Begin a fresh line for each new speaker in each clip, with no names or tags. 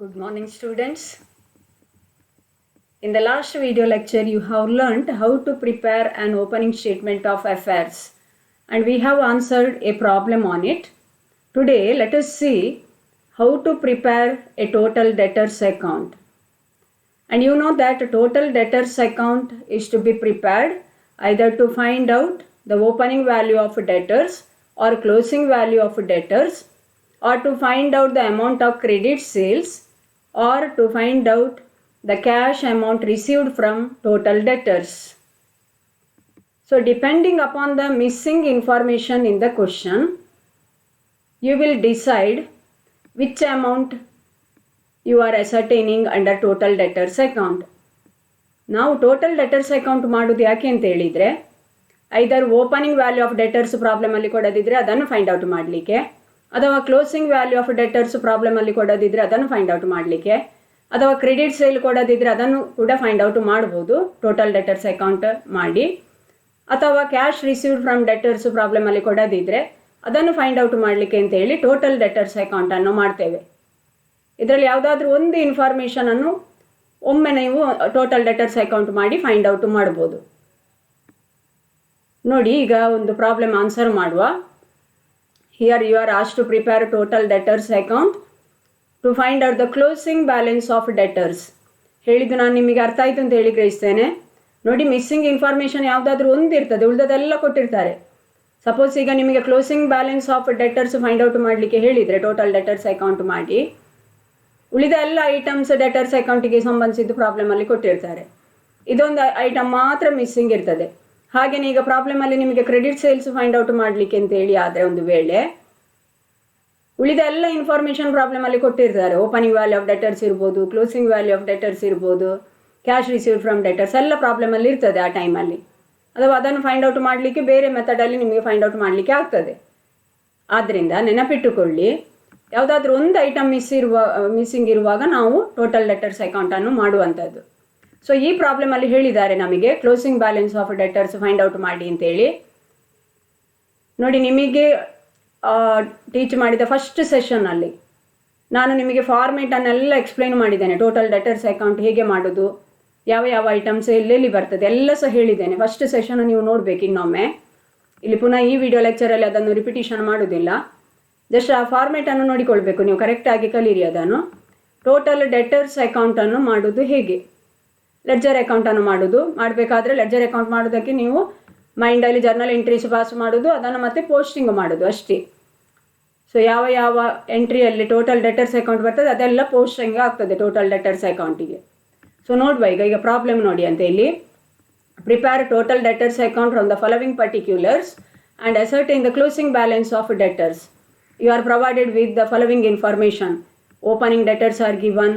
Good morning, students. In the last video lecture, you have learnt how to prepare an opening statement of affairs, and we have answered a problem on it. Today, let us see how to prepare a total debtors account. And you know that a total debtors account is to be prepared either to find out the opening value of debtors or closing value of debtors, or to find out the amount of credit sales, or to find out the cash amount received from total debtors. So depending upon the missing information in the question, you will decide which amount you are ascertaining under total debtors account. ನಾವು total debtors account ಮಾಡೋದು ಯಾಕೆ ಅಂತ ಹೇಳಿದರೆ, ಐದರ್ opening value of debtors ಪ್ರಾಬ್ಲಮಲ್ಲಿ ಕೊಡೋದಿದ್ರೆ ಅದನ್ನು find out ಮಾಡಲಿಕ್ಕೆ, ಅಥವಾ closing value of debtors ಪ್ರಾಬ್ಲಮಲ್ಲಿ ಕೊಡೋದಿದ್ರೆ ಅದನ್ನು find out ಮಾಡಲಿಕ್ಕೆ, ಅಥವಾ ಕ್ರೆಡಿಟ್ ಸೇಲ್ ಕೊಡೋದಿದ್ರೆ ಅದನ್ನು ಕೂಡ ಫೈಂಡ್ ಔಟ್ ಮಾಡ್ಬೋದು ಟೋಟಲ್ ಡೆಟರ್ಸ್ ಅಕೌಂಟ್ ಮಾಡಿ, ಅಥವಾ ಕ್ಯಾಶ್ ರಿಸೀವ್ಡ್ ಫ್ರಮ್ ಡೆಟರ್ಸ್ ಪ್ರಾಬ್ಲಮಲ್ಲಿ ಕೊಡೋದಿದ್ರೆ ಅದನ್ನು ಫೈಂಡ್ ಔಟ್ ಮಾಡಲಿಕ್ಕೆ ಅಂತೇಳಿ ಟೋಟಲ್ ಡೆಟರ್ಸ್ ಅಕೌಂಟನ್ನು ಮಾಡ್ತೇವೆ. ಇದರಲ್ಲಿ ಯಾವುದಾದ್ರೂ ಒಂದು ಇನ್ಫಾರ್ಮೇಷನನ್ನು ಒಮ್ಮೆ ನೀವು ಟೋಟಲ್ ಡೆಟರ್ಸ್ ಅಕೌಂಟ್ ಮಾಡಿ ಫೈಂಡ್ ಔಟ್ ಮಾಡ್ಬೋದು. ನೋಡಿ, ಈಗ ಒಂದು ಪ್ರಾಬ್ಲಮ್ ಆನ್ಸರ್ ಮಾಡುವ. Here you are asked to prepare total debtors account to find out the closing balance of debtors. ಹೇಳಿದ್ದು ನಾನು ನಿಮಗೆ ಅರ್ಥ ಆಯಿತು ಅಂತ ಹೇಳಿ ಗ್ರಹಿಸ್ತೇನೆ. ನೋಡಿ, ಮಿಸ್ಸಿಂಗ್ ಇನ್ಫಾರ್ಮೇಷನ್ ಯಾವುದಾದ್ರೂ ಒಂದು ಇರ್ತದೆ, ಉಳಿದದೆಲ್ಲ ಕೊಟ್ಟಿರ್ತಾರೆ. ಸಪೋಸ್ ಈಗ ನಿಮಗೆ closing balance of debtors find out ಮಾಡಲಿಕ್ಕೆ ಹೇಳಿದರೆ ಟೋಟಲ್ ಡೆಟರ್ಸ್ ಅಕೌಂಟ್ ಮಾಡಿ, ಉಳಿದ ಎಲ್ಲ ಐಟಮ್ಸ್ ಡೆಟರ್ಸ್ ಅಕೌಂಟಿಗೆ ಸಂಬಂಧಿಸಿದ ಪ್ರಾಬ್ಲಮಲ್ಲಿ ಕೊಟ್ಟಿರ್ತಾರೆ. ಇದೊಂದು ಐಟಮ್ ಮಾತ್ರ ಮಿಸ್ಸಿಂಗ್ ಇರ್ತದೆ. ಹಾಗೆಯೇ ಈಗ ಪ್ರಾಬ್ಲಮಲ್ಲಿ ನಿಮಗೆ ಕ್ರೆಡಿಟ್ ಸೇಲ್ಸ್ ಫೈಂಡ್ ಔಟ್ ಮಾಡಲಿಕ್ಕೆ ಅಂತೇಳಿ ಆದರೆ ಒಂದು ವೇಳೆ ಉಳಿದ ಎಲ್ಲ ಇನ್ಫಾರ್ಮೇಷನ್ ಪ್ರಾಬ್ಲಮಲ್ಲಿ ಕೊಟ್ಟಿರ್ತಾರೆ. ಓಪನಿಂಗ್ ವ್ಯಾಲ್ಯೂ ಆಫ್ ಡೆಟರ್ಸ್ ಇರ್ಬೋದು, ಕ್ಲೋಸಿಂಗ್ ವ್ಯಾಲ್ಯೂ ಆಫ್ ಡೆಟರ್ಸ್ ಇರ್ಬೋದು, ಕ್ಯಾಶ್ ರಿಸೀವ್ಡ್ ಫ್ರಮ್ ಡೆಟರ್ಸ್ ಎಲ್ಲ ಪ್ರಾಬ್ಲಮಲ್ಲಿ ಇರ್ತದೆ ಆ ಟೈಮಲ್ಲಿ. ಅಥವಾ ಅದನ್ನು ಫೈಂಡ್ ಔಟ್ ಮಾಡಲಿಕ್ಕೆ ಬೇರೆ ಮೆಥಡಲ್ಲಿ ನಿಮಗೆ ಫೈಂಡ್ ಔಟ್ ಮಾಡಲಿಕ್ಕೆ ಆಗ್ತದೆ. ಆದ್ದರಿಂದ ನೆನಪಿಟ್ಟುಕೊಳ್ಳಿ, ಯಾವುದಾದ್ರೂ ಒಂದು ಐಟಮ್ ಮಿಸ್ಸಿಂಗ್ ಇರುವಾಗ ನಾವು ಟೋಟಲ್ ಡೆಟರ್ಸ್ ಅಕೌಂಟನ್ನು ಮಾಡುವಂಥದ್ದು. ಸೊ ಈ ಪ್ರಾಬ್ಲಮಲ್ಲಿ ಹೇಳಿದ್ದಾರೆ ನಮಗೆ closing balance of debtors find out ಮಾಡಿ ಅಂತೇಳಿ. ನೋಡಿ, ನಿಮಗೆ ಟೀಚ್ ಮಾಡಿದ ಫಸ್ಟ್ ಸೆಷನ್ನಲ್ಲಿ ನಾನು ನಿಮಗೆ ಫಾರ್ಮೇಟನ್ನೆಲ್ಲ ಎಕ್ಸ್ಪ್ಲೈನ್ ಮಾಡಿದ್ದೇನೆ. ಟೋಟಲ್ ಡೆಟರ್ಸ್ ಅಕೌಂಟ್ ಹೇಗೆ ಮಾಡೋದು, ಯಾವ ಯಾವ ಐಟಮ್ಸ್ ಎಲ್ಲೆಲ್ಲಿ ಬರ್ತದೆ ಎಲ್ಲ ಸಹ ಹೇಳಿದ್ದೇನೆ. ಫಸ್ಟ್ ಸೆಷನ್ ನೀವು ನೋಡಬೇಕು ಇನ್ನೊಮ್ಮೆ. ಇಲ್ಲಿ ಪುನಃ ಈ ವಿಡಿಯೋ ಲೆಕ್ಚರಲ್ಲಿ ಅದನ್ನು ರಿಪಿಟೇಷನ್ ಮಾಡೋದಿಲ್ಲ. ಜಸ್ಟ್ ಆ ಫಾರ್ಮೇಟನ್ನು ನೋಡಿಕೊಳ್ಬೇಕು, ನೀವು ಕರೆಕ್ಟಾಗಿ ಕಲೀರಿ ಅದನ್ನು. ಟೋಟಲ್ ಡೆಟರ್ಸ್ ಅಕೌಂಟನ್ನು ಮಾಡೋದು ಹೇಗೆ, ಲೆಡ್ಜರ್ ಅಕೌಂಟನ್ನು ಮಾಡಬೇಕಾದ್ರೆ ಲೆಡ್ಜರ್ ಅಕೌಂಟ್ ಮಾಡೋದಕ್ಕೆ ನೀವು ಮೈಂಡಲ್ಲಿ ಜರ್ನಲ್ ಎಂಟ್ರೀಸ್ ಪಾಸ್ ಮಾಡೋದು, ಅದನ್ನು ಮತ್ತೆ ಪೋಸ್ಟಿಂಗ್ ಮಾಡೋದು ಅಷ್ಟೇ. ಸೊ ಯಾವ ಯಾವ ಎಂಟ್ರಿಯಲ್ಲಿ ಟೋಟಲ್ ಡೆಟರ್ಸ್ ಅಕೌಂಟ್ ಬರ್ತದೆ ಅದೆಲ್ಲ ಪೋಸ್ಟಿಂಗ್ ಆಗ್ತದೆ ಟೋಟಲ್ ಡೆಟರ್ಸ್ ಅಕೌಂಟಿಗೆ. ಸೊ ನೋಡುವ ಈಗ ಪ್ರಾಬ್ಲಮ್ ನೋಡಿ ಅಂತ ಇಲ್ಲಿ. Prepare total debtors account from the following particulars and ascertain the closing balance of debtors. You are provided with the following information. Opening debtors are given,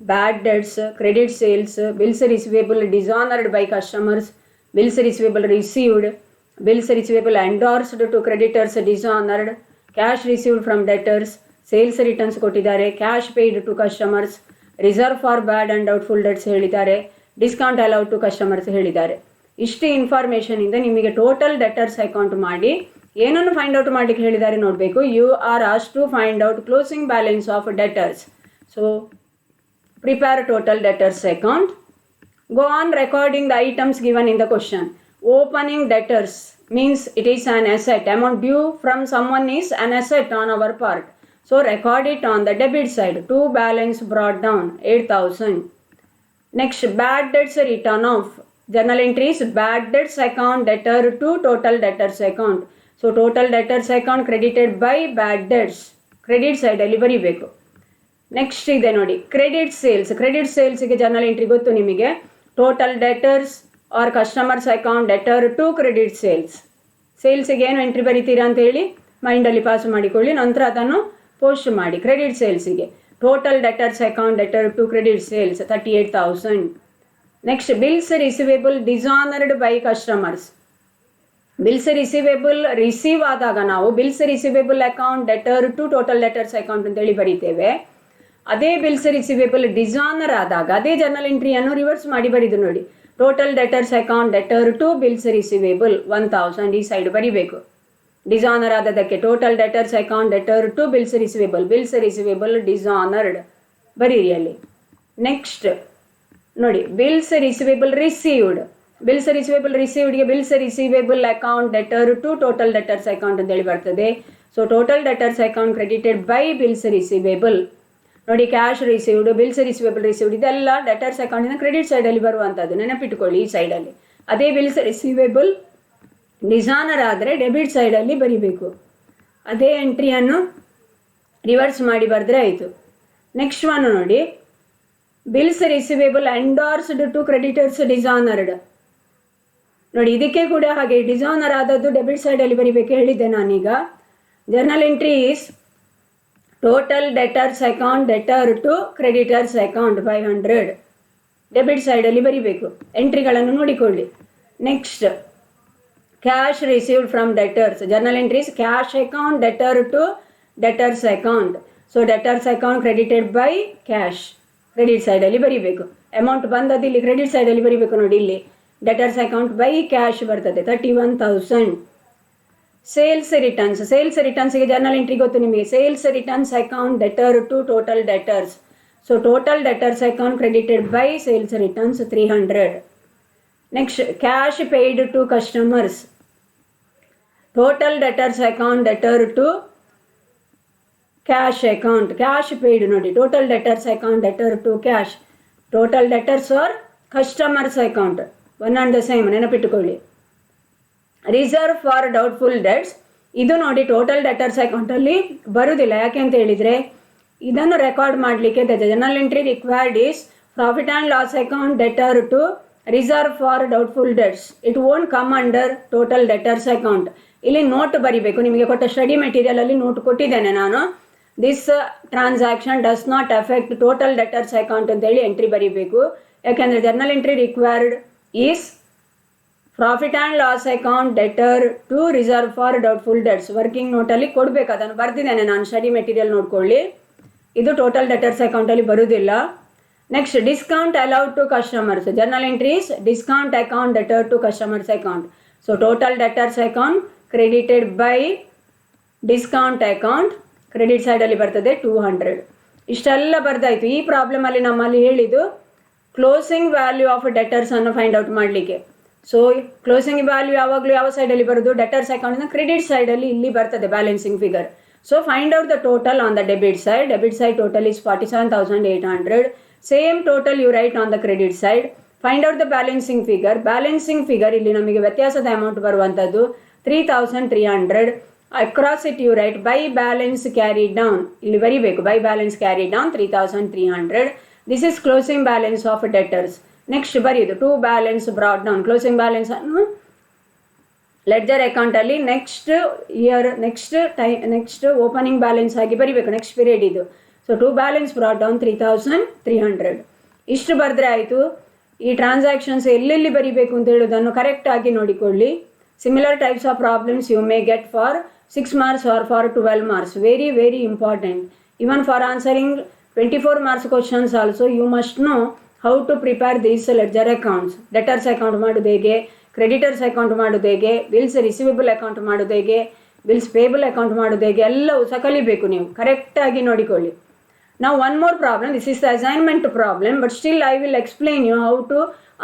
bad debts, credit sales, bills receivable dishonored by customers, bills receivable received, bills receivable endorsed to creditors dishonored, cash received from debtors, sales returns ಕೊಟ್ಟಿದ್ದಾರೆ, cash paid to customers, reserve for bad and doubtful debts ಹೇಳಿದ್ದಾರೆ, discount allowed to customers ಹೇಳಿದ್ದಾರೆ. ಇಷ್ಟು ಇನ್ಫಾರ್ಮೇಷನಿಂದ ನಿಮಗೆ total debtors account ಮಾಡಿ ಏನನ್ನು find out ಮಾಡಲಿಕ್ಕೆ ಹೇಳಿದ್ದಾರೆ ನೋಡಬೇಕು. You are asked to find out closing balance of debtors. So prepare total debtors account. Go on recording the items given in the question. Opening debtors means it is an asset. Amount due from someone is an asset on our part. So record it on the debit side. To balance brought down 8,000. Next, bad debts written off. Journal entries bad debts account debtor to total debtors account. So total debtors account credited by bad debts. Credit side ಅಲ್ಲಿ ಬರೀಬೇಕು. Next ಇದೆ ನೋಡಿ, credit sales. Credit ಸೇಲ್ಸ್ಗೆ journal entry ಗೊತ್ತು ನಿಮಗೆ. Total debtors are customers account debtor to credit sales. ಸೇಲ್ಸಿಗೆ ಏನು entry ಬರೀತೀರಾ ಅಂತ ಹೇಳಿ ಮೈಂಡಲ್ಲಿ ಪಾಸ್ ಮಾಡಿಕೊಳ್ಳಿ, ನಂತರ ಅದನ್ನು ಪೋಸ್ಟ್ ಮಾಡಿ. ಕ್ರೆಡಿಟ್ ಸೇಲ್ಸಿಗೆ total debtors account debtor to credit sales 38,000. Next, bills receivable dishonoured by customers. Bills receivable receive ಆದಾಗ ನಾವು bills receivable account debtor to total debtors account ಅಂತೇಳಿ ಬರೀತೇವೆ. ಅದೇ ಬಿಲ್ಸ್ ರಿಸೀವೇಬಲ್ ಡಿಸಾನರ್ ಆದಾಗ ಅದೇ ಜರ್ನಲ್ ಎಂಟ್ರಿಯನ್ನು ರಿವರ್ಸ್ ಮಾಡಿ ಬರೀದು ನೋಡಿ. Total debtors account debtor to bills receivable 1,000 ಈ ಸೈಡ್ ಬರೀಬೇಕು. ಡಿಸಾನರ್ ಆದದಕ್ಕೆ total debtors account debtor to bills receivable dishonoured ಬರೀರಿ ಅಲ್ಲಿ. ನೆಕ್ಸ್ಟ್ ನೋಡಿ, bills receivable received. Bills receivable ರಿಸೀವ್ಡ್ಗೆ bills receivable account debtor to total debtors account ಅಂತೇಳಿ ಬರ್ತದೆ. So total debtors account credited by bills receivable. ನೋಡಿ, cash received, bills receivable received ಇದೆಲ್ಲ debtors ಅಕೌಂಟಿನ credit ಸೈಡಲ್ಲಿ ಬರುವಂಥದ್ದು, ನೆನಪಿಟ್ಕೊಳ್ಳಿ ಈ ಸೈಡಲ್ಲಿ. ಅದೇ ಬಿಲ್ಸ್ ರಿಸೀವೇಬಲ್ ಡಿಸಾನರ್ ಆದರೆ ಡೆಬಿಟ್ ಸೈಡಲ್ಲಿ ಬರಿಬೇಕು. ಅದೇ ಎಂಟ್ರಿಯನ್ನು ರಿವರ್ಸ್ ಮಾಡಿ ಬರೆದ್ರೆ ಆಯಿತು. ನೆಕ್ಸ್ಟ್ ಒನ್ ನೋಡಿ, bills receivable endorsed to creditors dishonoured. ನೋಡಿ, ಇದಕ್ಕೆ ಕೂಡ ಹಾಗೆ ಡಿಸಾನರ್ ಆದದ್ದು ಡೆಬಿಟ್ ಸೈಡಲ್ಲಿ ಬರಿಬೇಕು ಹೇಳಿದ್ದೆ ನಾನೀಗ. Journal entry is total debtors account debtor to creditors account 500 debit ಸೈಡಲ್ಲಿ ಬರಿಬೇಕು. ಎಂಟ್ರಿಗಳನ್ನು ನೋಡಿಕೊಳ್ಳಿ. Next cash received from debtors. Journal entries cash account debtor to debtors account. So debtors account credited by cash credit ಸೈಡಲ್ಲಿ ಬರಿಬೇಕು. Amount ಬಂದದ್ದು ಇಲ್ಲಿ credit ಸೈಡಲ್ಲಿ ಬರಿಬೇಕು. ನೋಡಿ, ಇಲ್ಲಿ ಡೆಟರ್ಸ್ ಅಕೌಂಟ್ ಬೈ ಕ್ಯಾಶ್ ಬರ್ತದೆ 31,000. Sales returns. ಸೇಲ್ಸ್ ರಿಟರ್ನ್ಸ್ಗೆ ಜರ್ನಲ್ ಎಂಟ್ರಿ ಗೊತ್ತು ನಿಮಗೆ. Sales returns account debtor to total debtors. So total debtors account credited by sales returns 300. Next cash paid to customers. Total debtors account debtor to cash account. Cash paid ನೋಡಿ, total debtors account debtor to cash. Total debtors are customers account, one and the same, ನೆನಪಿಟ್ಟುಕೊಳ್ಳಿ. Reserve for doubtful debts. ಇದು ನೋಡಿ total debtors ಅಕೌಂಟಲ್ಲಿ ಬರುವುದಿಲ್ಲ. ಯಾಕೆ ಅಂತ ಹೇಳಿದರೆ ಇದನ್ನು ರೆಕಾರ್ಡ್ ಮಾಡಲಿಕ್ಕೆ the journal entry required is profit and loss account debtor to reserve for doubtful debts. It won't come under total debtors account. ಇಲ್ಲಿ ನೋಟ್ ಬರಿಬೇಕು. ನಿಮಗೆ ಕೊಟ್ಟ ಸ್ಟಡಿ ಮೆಟೀರಿಯಲಲ್ಲಿ ನೋಟ್ ಕೊಟ್ಟಿದ್ದೇನೆ ನಾನು. This transaction does not affect total debtors account ಅಂತೇಳಿ entry ಬರಿಬೇಕು. ಯಾಕೆಂದರೆ journal entry required is profit and loss account debtor to reserve for doubtful debts. Working ನೋಟಲ್ಲಿ ಕೊಡಬೇಕು, ಅದನ್ನು ಬರ್ತಿದ್ದೇನೆ ನಾನು, ಸ್ಟಡಿ ಮೆಟೀರಿಯಲ್ ನೋಡ್ಕೊಳ್ಳಿ. ಇದು ಟೋಟಲ್ ಡೆಟರ್ಸ್ ಅಕೌಂಟಲ್ಲಿ ಬರುವುದಿಲ್ಲ. Next discount allowed to customers. Journal entries discount account debtor to customers account. So total debtors account credited by discount account credit ಸೈಡಲ್ಲಿ ಬರ್ತದೆ 200. ಇಷ್ಟೆಲ್ಲ ಬರ್ದಾಯಿತು. ಈ ಪ್ರಾಬ್ಲಮಲ್ಲಿ ನಮ್ಮಲ್ಲಿ ಹೇಳಿದ್ದು ಕ್ಲೋಸಿಂಗ್ ವ್ಯಾಲ್ಯೂ ಆಫ್ ಡೆಟರ್ಸನ್ನು ಫೈಂಡ್ ಔಟ್ ಮಾಡಲಿಕ್ಕೆ. ಸೊ ಕ್ಲೋಸಿಂಗ್ ವ್ಯಾಲ್ಯೂ ಯಾವಾಗಲೂ ಯಾವ ಸೈಡಲ್ಲಿ ಬರೋದು? ಡೆಟರ್ಸ್ ಅಕೌಂಟಿನ ಕ್ರೆಡಿಟ್ ಸೈಡಲ್ಲಿ ಇಲ್ಲಿ ಬರ್ತದೆ balancing figure. So find out the total on the debit side. Debit side total is 47,800. Same total you write on the credit side. Find out the balancing figure. Balancing figure ಇಲ್ಲಿ ನಮಗೆ ವ್ಯತ್ಯಾಸದ amount ಬರುವಂಥದ್ದು 3,300. Across it you write by balance carried down. ಇಲ್ಲಿ ಬರಿಬೇಕು by balance carried down 3,300. This is closing balance of debtors. Next ಬರೆಯೋದು to balance brought down. Closing balance ಅನ್ನು ledger ಅಕೌಂಟಲ್ಲಿ next year next opening balance ಆಗಿ ಬರಿಬೇಕು, next period ಇದು. So to balance brought down 3,300. ಇಷ್ಟು ಬರೆದ್ರೆ ಆಯಿತು. ಈ ಟ್ರಾನ್ಸಾಕ್ಷನ್ಸ್ ಎಲ್ಲೆಲ್ಲಿ ಬರಿಬೇಕು ಅಂತ ಹೇಳೋದನ್ನು ಕರೆಕ್ಟಾಗಿ ನೋಡಿಕೊಳ್ಳಿ. Similar types of problems you may get for 6 marks or for 12 marks. Very, very important. Even for answering 24 marks questions also, you must know how to prepare these ledger accounts. Debtors account ಮಾಡೋದು ಹೇಗೆ, creditors account ಮಾಡೋದು ಹೇಗೆ, bills receivable account ಮಾಡೋದು ಹೇಗೆ, bills payable account ಮಾಡೋದು ಹೇಗೆ, ಎಲ್ಲವೂ ಸಹ ಕಲಿಬೇಕು ನೀವು. ಕರೆಕ್ಟಾಗಿ ನೋಡಿಕೊಳ್ಳಿ. Now one more problem. This is the assignment problem, but still I will explain you how to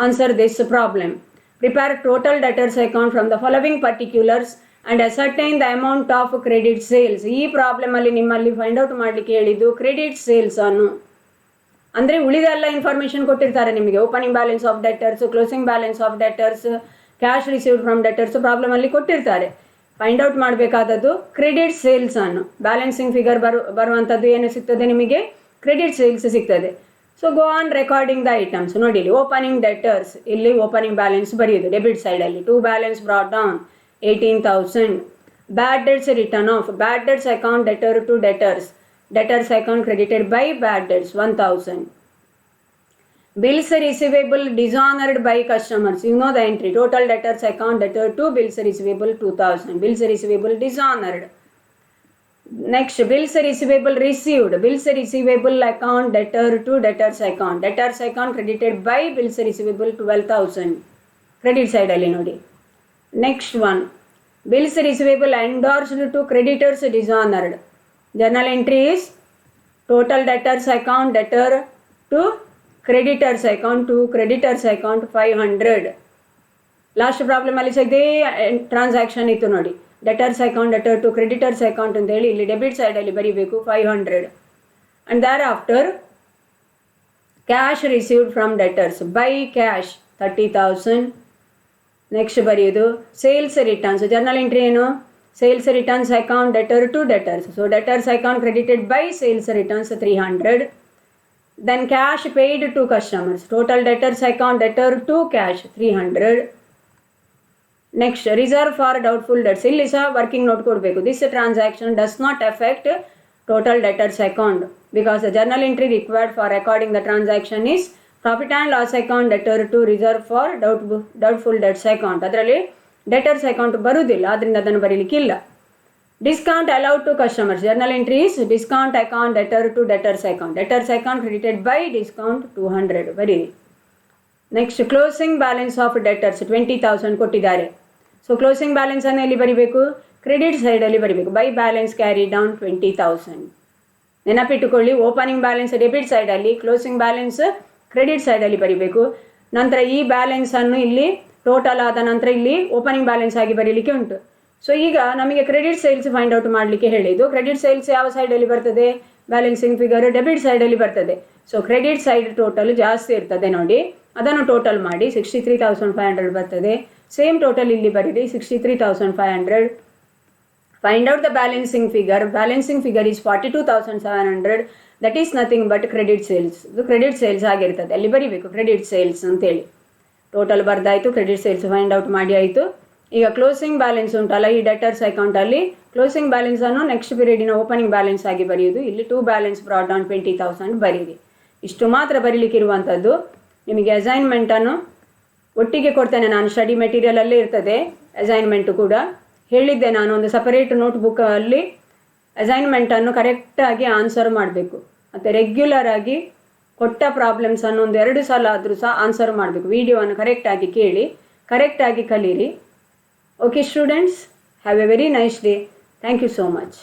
answer this problem. Prepare total debtors account from the following particulars and ascertain the amount of credit sales. ಈ ಪ್ರಾಬ್ಲಮಲ್ಲಿ ನಿಮ್ಮಲ್ಲಿ find out ಮಾಡಲಿಕ್ಕೆ ಹೇಳಿದ್ದು credit sales ಅನ್ನು. ಅಂದರೆ ಉಳಿದೆಲ್ಲ information ಕೊಟ್ಟಿರ್ತಾರೆ ನಿಮಗೆ. Opening balance of debtors, closing balance of debtors, cash received from debtors ಪ್ರಾಬ್ಲಮಲ್ಲಿ ಕೊಟ್ಟಿರ್ತಾರೆ. ಫೈಂಡ್ ಔಟ್ ಮಾಡಬೇಕಾದದ್ದು ಕ್ರೆಡಿಟ್ ಸೇಲ್ಸ್ ಅನ್ನು. ಬ್ಯಾಲೆನ್ಸಿಂಗ್ ಫಿಗರ್ ಬರುವಂಥದ್ದು ಏನು ಸಿಗ್ತದೆ ನಿಮಗೆ? ಕ್ರೆಡಿಟ್ ಸೇಲ್ಸ್ ಸಿಗ್ತದೆ. So go on recording the items. ನೋಡಿ ಇಲ್ಲಿ ಓಪನಿಂಗ್ ಡೆಟರ್ಸ್, ಇಲ್ಲಿ ಓಪನಿಂಗ್ ಬ್ಯಾಲೆನ್ಸ್ ಬರೆಯೋದು ಡೆಬಿಟ್ ಸೈಡಲ್ಲಿ. To balance brought down 18,000. Bad debts written off. Bad debts account debtor to debtors. Debtors account credited by bad debts 1,000. Bills receivable dishonored by customers. You know the entry. Total debtors account debtor to bills receivable 2,000. Bills receivable dishonored. Next, bills receivable received. Bills receivable account debtor to debtors account. Debtors account credited by bills receivable 12,000. Credit side alli nodi. Next one. Bills receivable endorsed to creditors dishonored. Journal entry is total debtors account debtor to creditors account to creditors account 500. Last ಪ್ರಾಬ್ಲಮಲ್ಲಿ ಸಹ ಇದೇ transaction ಇತ್ತು ನೋಡಿ. Debtors account debtor to creditors account ಅಂತೇಳಿ ಇಲ್ಲಿ debit ಸೈಡಲ್ಲಿ ಬರೀಬೇಕು 500. And thereafter cash received from debtors by cash 30,000. Next ಬರೆಯೋದು ಸೇಲ್ಸ್ ರಿಟರ್ನ್ಸ್. ಜರ್ನಲ್ ಎಂಟ್ರಿ ಏನು? Sales returns account debtor to debtors. So debtors account credited by sales returns 300. Then cash paid to customers. Total debtors account debtor to cash 300. Next, reserve for doubtful debts. ಇಲ್ಲಿ ಸಹ working note ಕೊಡಬೇಕು. This transaction does not affect total debtors account because the journal entry required for recording the transaction is profit and loss account debtor to reserve for doubtful debts account. ಅದರಲ್ಲಿ debtors account ಬರುವುದಿಲ್ಲ, ಅದರಿಂದ ಅದನ್ನು ಬರೀಲಿಕ್ಕಿಲ್ಲ. Discount allowed to customers. Journal entry is discount account debtor to debtors account. Debtors account credited by discount 200. ಬರೀರಿ. Next closing balance of debtors 20,000 ಕೊಟ್ಟಿದ್ದಾರೆ. So closing balance ಅನ್ನು ಎಲ್ಲಿ ಬರೀಬೇಕು? Credit ಸೈಡಲ್ಲಿ ಬರೀಬೇಕು. By balance carry down 20,000. ನೆನಪಿಟ್ಟುಕೊಳ್ಳಿ, opening balance debit ಸೈಡಲ್ಲಿ, closing balance credit ಸೈಡಲ್ಲಿ ಬರೀಬೇಕು. ನಂತರ ಈ ಬ್ಯಾಲೆನ್ಸನ್ನು ಇಲ್ಲಿ ಟೋಟಲ್ ಆದ ನಂತರ ಇಲ್ಲಿ ಓಪನಿಂಗ್ ಬ್ಯಾಲೆನ್ಸ್ ಆಗಿ ಬರೀಲಿಕ್ಕೆ ಉಂಟು. ಸೊ ಈಗ ನಮಗೆ ಕ್ರೆಡಿಟ್ ಸೇಲ್ಸ್ ಫೈಂಡ್ ಔಟ್ ಮಾಡಲಿಕ್ಕೆ ಹೇಳಿದ್ದು. ಕ್ರೆಡಿಟ್ ಸೇಲ್ಸ್ ಯಾವ ಸೈಡಲ್ಲಿ ಬರ್ತದೆ? ಬ್ಯಾಲೆನ್ಸಿಂಗ್ ಫಿಗರ್ ಡೆಬಿಟ್ ಸೈಡಲ್ಲಿ ಬರ್ತದೆ. ಸೊ ಕ್ರೆಡಿಟ್ ಸೈಡ್ ಟೋಟಲ್ ಜಾಸ್ತಿ ಇರ್ತದೆ ನೋಡಿ, ಅದನ್ನು ಟೋಟಲ್ ಮಾಡಿ 63,500 ಬರ್ತದೆ. ಸೇಮ್ ಟೋಟಲ್ ಇಲ್ಲಿ ಬರೀರಿ 63,500. Find out the balancing figure. Balancing figure is 42,700. That is nothing but credit sales. ಇದು ಕ್ರೆಡಿಟ್ ಸೇಲ್ಸ್ ಆಗಿರ್ತದೆ, ಅಲ್ಲಿ ಬರೀಬೇಕು ಕ್ರೆಡಿಟ್ ಸೇಲ್ಸ್ ಅಂತೇಳಿ. ಟೋಟಲ್ ಬರ್ದಾಯಿತು, ಕ್ರೆಡಿಟ್ ಸೇಲ್ಸ್ ಫೈಂಡ್ ಔಟ್ ಮಾಡಿ ಆಯಿತು. ಈಗ ಕ್ಲೋಸಿಂಗ್ ಬ್ಯಾಲೆನ್ಸ್ ಉಂಟಲ್ಲ ಈ ಡೆಟರ್ಸ್ ಅಕೌಂಟಲ್ಲಿ, ಕ್ಲೋಸಿಂಗ್ ಬ್ಯಾಲೆನ್ಸನ್ನು ನೆಕ್ಸ್ಟ್ ಪೀರಿಯಡಿನ ಓಪನಿಂಗ್ ಬ್ಯಾಲೆನ್ಸ್ ಆಗಿ ಬರೆಯೋದು. ಇಲ್ಲಿ ಟು ಬ್ಯಾಲೆನ್ಸ್ ಬ್ರಾಡ್ ಡೌನ್ 20,000 ಬರೀರಿ. ಇಷ್ಟು ಮಾತ್ರ ಬರೀಲಿಕ್ಕಿರುವಂಥದ್ದು. ನಿಮಗೆ ಅಸೈನ್ಮೆಂಟನ್ನು ಒಟ್ಟಿಗೆ ಕೊಡ್ತೇನೆ ನಾನು, ಸ್ಟಡಿ ಮೆಟೀರಿಯಲಲ್ಲೇ ಇರ್ತದೆ ಅಸೈನ್ಮೆಂಟು ಕೂಡ. ಹೇಳಿದ್ದೆ ನಾನು, ಒಂದು ಸಪರೇಟ್ ನೋಟ್ಬುಕ್ಕಲ್ಲಿ ಅಸೈನ್ಮೆಂಟನ್ನು ಕರೆಕ್ಟಾಗಿ ಆನ್ಸರ್ ಮಾಡಬೇಕು. ಮತ್ತು ರೆಗ್ಯುಲರ್ ಆಗಿ ಕೊಟ್ಟ ಪ್ರಾಬ್ಲಮ್ಸನ್ನು ಒಂದು 2 ಸಲ ಆದರೂ ಸಹ ಆನ್ಸರ್ ಮಾಡಬೇಕು. ವಿಡಿಯೋವನ್ನು ಕರೆಕ್ಟಾಗಿ ಕೇಳಿ, ಕರೆಕ್ಟಾಗಿ ಕಲೀರಿ. Okay students, have a very nice day. Thank you so much.